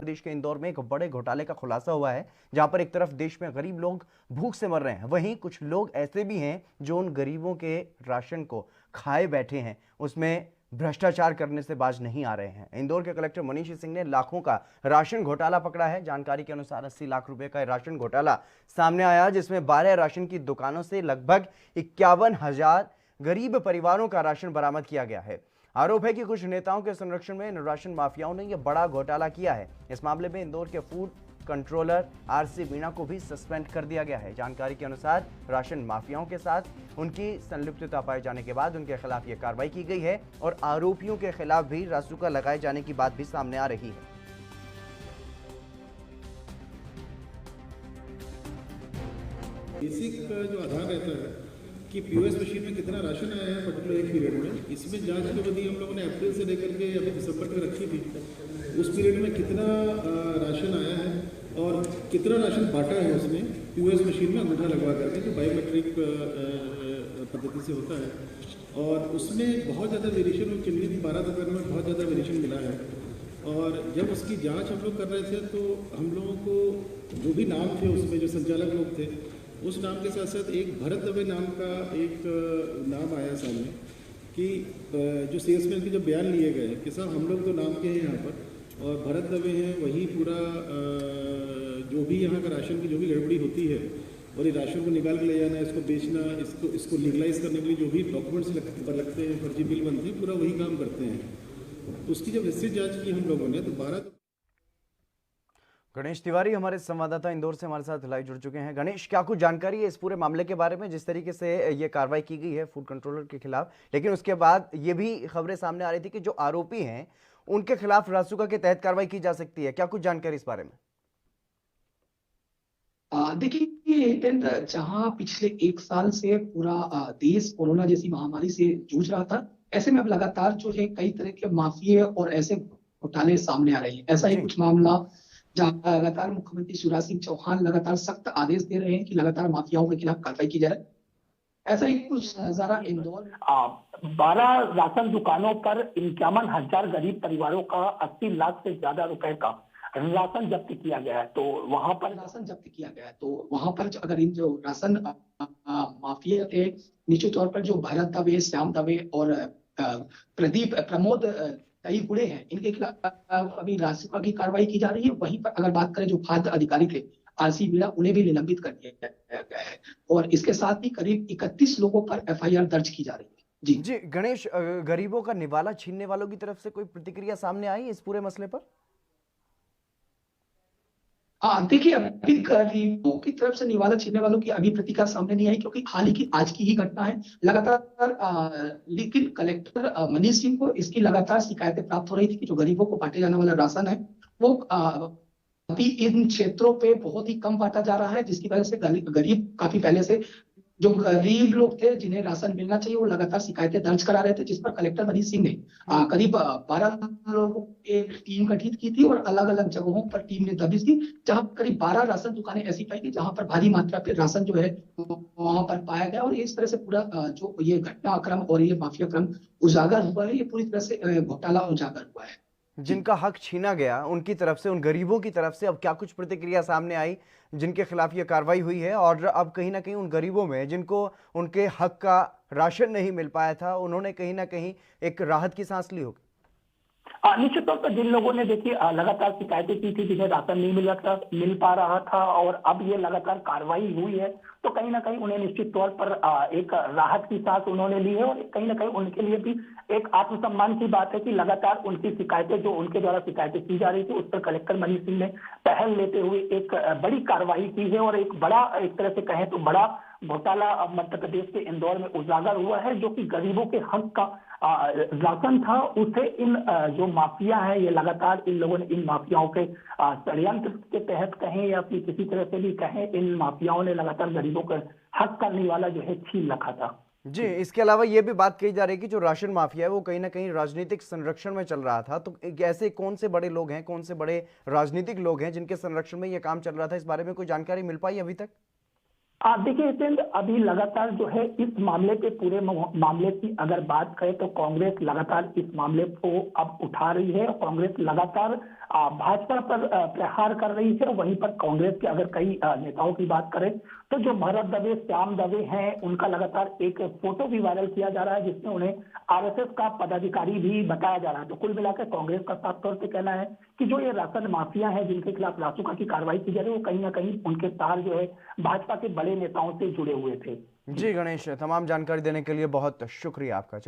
प्रदेश के इंदौर में एक बड़े घोटाले का खुलासा हुआ है, जहां पर एक तरफ देश में गरीब लोग भूख से मर रहे हैं, वहीं कुछ लोग ऐसे भी हैं जो उन गरीबों के राशन को खाए बैठे हैं, उसमें भ्रष्टाचार करने से बाज नहीं आ रहे हैं। इंदौर के कलेक्टर मनीष सिंह ने लाखों का राशन घोटाला पकड़ा है। जानकारी के अनुसार 80 लाख रुपए का राशन घोटाला सामने आया, जिसमें 12 राशन की दुकानों से लगभग 51,000 गरीब परिवारों का राशन बरामद किया गया है। आरोप है कि कुछ नेताओं के संरक्षण में इन राशन माफियाओं ने यह बड़ा घोटाला किया है। इस मामले में इंदौर के फूड कंट्रोलर आरसी मीणा को भी सस्पेंड कर दिया गया है। जानकारी के अनुसार राशन माफियाओं के साथ उनकी संलिप्तता पाए जाने के बाद उनके खिलाफ यह कार्रवाई की गई है और आरोपियों के खिलाफ भी रासुका लगाए जाने की बात भी सामने आ रही है। बेसिक जो आधार रहता है कि पीओएस मशीन में कितना राशन आया है पर्टिकुलर एक पीरियड में, इसमें जांच की अवधि हम लोगों ने अप्रैल से लेकर के अभी दिसंबर तक रखी थी। उस पीरियड में कितना राशन आया है और कितना राशन बांटा है उसमें पीओएस मशीन में अंगूठा लगवा करके, जो बायोमेट्रिक पद्धति से होता है, और उसमें बहुत ज़्यादा वेरिएशन और चिन्हित 12 दुकानों में बहुत ज़्यादा वेरिएशन मिला है। और जब उसकी जांच हम लोग कर रहे थे तो हम लोगों को जो भी नाम थे उसमें जो संचालक लोग थे, उस नाम के साथ साथ एक भरत दवे नाम का एक नाम आया सामने कि जो सेल्समैन के जो बयान लिए गए कि साहब हम लोग तो नाम के हैं यहाँ पर और भरत दवे हैं, वही पूरा जो भी यहाँ का राशन की जो भी गड़बड़ी होती है और ये राशन को निकाल के ले जाना, इसको बेचना, इसको लीगलाइज करने के लिए जो भी डॉक्यूमेंट्स लगते हैं, फर्जी बिल बनते हैं, पूरा वही काम करते हैं। तो उसकी जब विस्तृत जाँच की हम लोगों ने तो 12 गणेश तिवारी हमारे संवाददाता इंदौर से हमारे साथ लाइव जुड़ चुके हैं। गणेश, क्या कुछ जानकारी है इस पूरे मामले के बारे में, जिस तरीके से ये कार्रवाई की गई है फूड कंट्रोलर के खिलाफ, लेकिन उसके बाद ये भी खबरें सामने आ रही थी कि जो आरोपी हैं उनके खिलाफ रासुका के तहत कार्रवाई की जा सकती है, क्या कुछ जानकारी इस बारे में? देखिए, जहां पिछले 1 साल से पूरा देश कोरोना जैसी महामारी से जूझ रहा था, ऐसे में अब लगातार जो है कई तरह के माफिया और ऐसे घोटाले सामने आ रहे हैं। ऐसा ही कुछ मामला जहां लगातार मुख्यमंत्री शिवराज सिंह चौहान लगातार सख्त आदेश दे रहे हैं कि लगातार माफियाओं के खिलाफ कार्रवाई की जाए। ऐसा ही कुछ नजारा इंदौर में 12 राशन दुकानों पर 51,000 गरीब परिवारों का 80 लाख से ज्यादा रुपए का राशन जब्त किया गया है। तो वहां पर अगर इन जो राशन माफिया थे, निश्चित तौर पर जो भरत दवे, श्याम दवे और प्रमोद कई गुड़े हैं, इनके खिलाफ अभी रासुका की कार्रवाई की जा रही है। वहीं पर अगर बात करें जो खाद्य अधिकारी थे आरसी मीणा, उन्हें भी निलंबित कर दिया गया है और इसके साथ ही करीब 31 लोगों पर एफआईआर दर्ज की जा रही है। जी गणेश, गरीबों का निवाला छीनने वालों की तरफ से कोई प्रतिक्रिया सामने आई इस पूरे मसले पर? देखिए, अभी गरीबों की तरफ से निवाला छीनने वालों की अभी प्रतिक्रिया सामने नहीं आई, क्योंकि हाल ही की आज की ही घटना है लगातार। लेकिन कलेक्टर मनीष सिंह को इसकी लगातार शिकायतें प्राप्त हो रही थी कि जो गरीबों को बांटे जाने वाला राशन है वो अभी इन क्षेत्रों पे बहुत ही कम बांटा जा रहा है, जिसकी वजह से गरीब काफी पहले से जो गरीब लोग थे जिन्हें राशन मिलना चाहिए वो लगातार शिकायतें दर्ज करा रहे थे, जिस पर कलेक्टर मनीष सिंह ने करीब 12 लोगों की एक टीम गठित की थी और अलग अलग जगहों पर टीम ने दबिश की, जहां करीब 12 राशन दुकानें ऐसी पाई गई जहां पर भारी मात्रा पे राशन जो है वहां पर पाया गया। और इस तरह से पूरा जो ये घटनाक्रम और ये माफिया क्रम उजागर हुआ है, ये पूरी तरह से घोटाला उजागर हुआ है। जिनका हक छीना गया उनकी तरफ से, उन गरीबों की तरफ से अब क्या कुछ प्रतिक्रिया सामने आई जिनके खिलाफ ये कार्रवाई हुई है, और अब कहीं ना कहीं उन गरीबों में जिनको उनके हक का राशन नहीं मिल पाया था, उन्होंने कहीं ना कहीं एक राहत की सांस ली होगी? निश्चित तौर पर जिन लोगों ने देखिए लगातार शिकायतें की थी, जिन्हें राशन नहीं मिल पा रहा था और अब ये लगातार कार्रवाई हुई है, तो कहीं ना कहीं उन्हें निश्चित तौर पर एक राहत की सांस उन्होंने ली है। और कहीं ना कहीं उनके लिए भी एक आत्मसम्मान की बात है कि लगातार उनकी शिकायतें, जो उनके द्वारा शिकायतें की जा रही थी, उस पर कलेक्टर मनीष सिंह ने पहल लेते हुए एक बड़ी कार्रवाई की है और एक बड़ा, एक तरह से कहें तो बड़ा घोटाला मध्य प्रदेश के इंदौर में उजागर हुआ है, जो कि गरीबों के हक का राशन था, उसे इन जो माफिया है, ये लगातार इन लोगों ने, इन माफियाओं के षड्यंत्र के तहत कहें या फिर किसी तरह से भी कहें, इन माफियाओं ने लगातार गरीबों का हक का निवाला जो है छीन रखा था। जी, इसके अलावा ये भी बात कही जा रही है कि जो राशन माफिया है वो कहीं ना कहीं राजनीतिक संरक्षण में चल रहा था, तो ऐसे कौन से बड़े लोग हैं, कौन से बड़े राजनीतिक लोग हैं जिनके संरक्षण में ये काम चल रहा था, इस बारे में कोई जानकारी मिल पाई अभी तक? देखिए हितेंद्र, अभी लगातार जो है इस मामले पे पूरे मामले की अगर बात करें तो कांग्रेस लगातार इस मामले को अब उठा रही है और कांग्रेस लगातार भाजपा पर प्रहार कर रही है। वहीं पर कांग्रेस के अगर कई नेताओं की बात करें तो जो भरत दवे, श्याम दवे हैं, उनका लगातार एक फोटो भी वायरल किया जा रहा है जिसमें उन्हें आरएसएस का पदाधिकारी भी बताया जा रहा है। तो कुल मिलाकर कांग्रेस का साफ तौर पे कहना है कि जो ये राशन माफिया है जिनके खिलाफ रासुका की कार्रवाई की जा रही है, वो कहीं ना कहीं उनके तार जो है भाजपा के बड़े नेताओं से जुड़े हुए थे। जी गणेश, तमाम जानकारी देने के लिए बहुत शुक्रिया आपका।